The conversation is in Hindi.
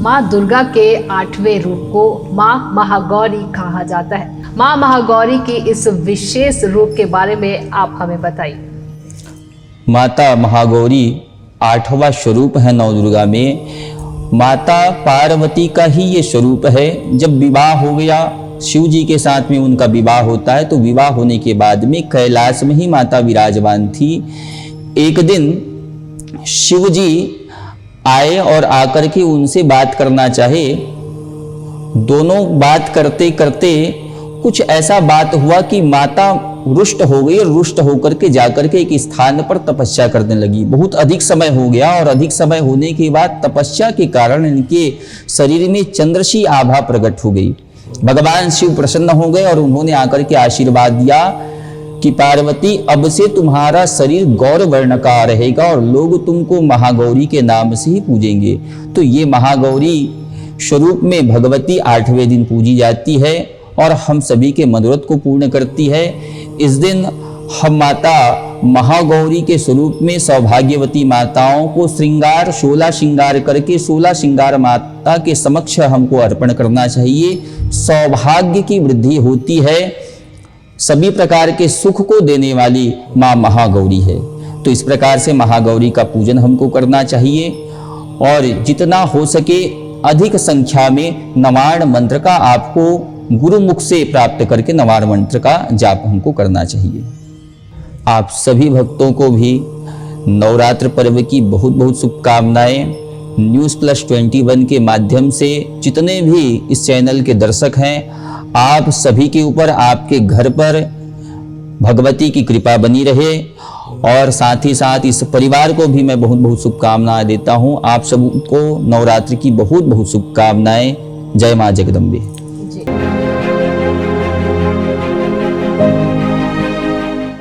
माँ दुर्गा के 8वें रूप को माँ महागौरी कहा जाता है। माँ महागौरी के इस विशेष रूप के बारे में आप हमें बताइए। माता महागौरी 8वां स्वरूप है नवदुर्गा में। माता पार्वती का ही ये स्वरूप है। जब विवाह हो गया, शिव जी के साथ में उनका विवाह होता है, तो विवाह होने के बाद में कैलाश में ही माता विराजमान थी। एक दिन शिव जी आए और आकर के उनसे बात करना चाहे। दोनों बात करते करते कुछ ऐसा बात हुआ कि माता रुष्ट हो गई और रुष्ट होकर के जाकर के एक स्थान पर तपस्या करने लगी। बहुत अधिक समय हो गया और अधिक समय होने के बाद तपस्या के कारण इनके शरीर में चंद्रशी आभा प्रकट हो गई। भगवान शिव प्रसन्न हो गए और उन्होंने आकर के आशीर्वाद दिया कि पार्वती, अब से तुम्हारा शरीर गौर वर्ण का रहेगा और लोग तुमको महागौरी के नाम से ही पूजेंगे। तो ये महागौरी स्वरूप में भगवती 8वें दिन पूजी जाती है और हम सभी के मनोरथ को पूर्ण करती है। इस दिन हम माता महागौरी के स्वरूप में सौभाग्यवती माताओं को श्रृंगार 16 श्रृंगार करके 16 श्रृंगार माता के समक्ष हमको अर्पण करना चाहिए। सौभाग्य की वृद्धि होती है। सभी प्रकार के सुख को देने वाली माँ महागौरी है। तो इस प्रकार से महागौरी का पूजन हमको करना चाहिए और जितना हो सके अधिक संख्या में नवार्ण मंत्र का आपको गुरुमुख से प्राप्त करके नवार्ण मंत्र का जाप हमको करना चाहिए। आप सभी भक्तों को भी नवरात्र पर्व की बहुत बहुत शुभकामनाएं। News+21 के माध्यम से जितने भी इस चैनल के दर्शक हैं, आप सभी के ऊपर, आपके घर पर भगवती की कृपा बनी रहे और साथ ही साथ इस परिवार को भी मैं बहुत बहुत शुभकामनाएं देता हूं। आप सबको नवरात्रि की बहुत बहुत शुभकामनाएं। जय मां जगदम्बे।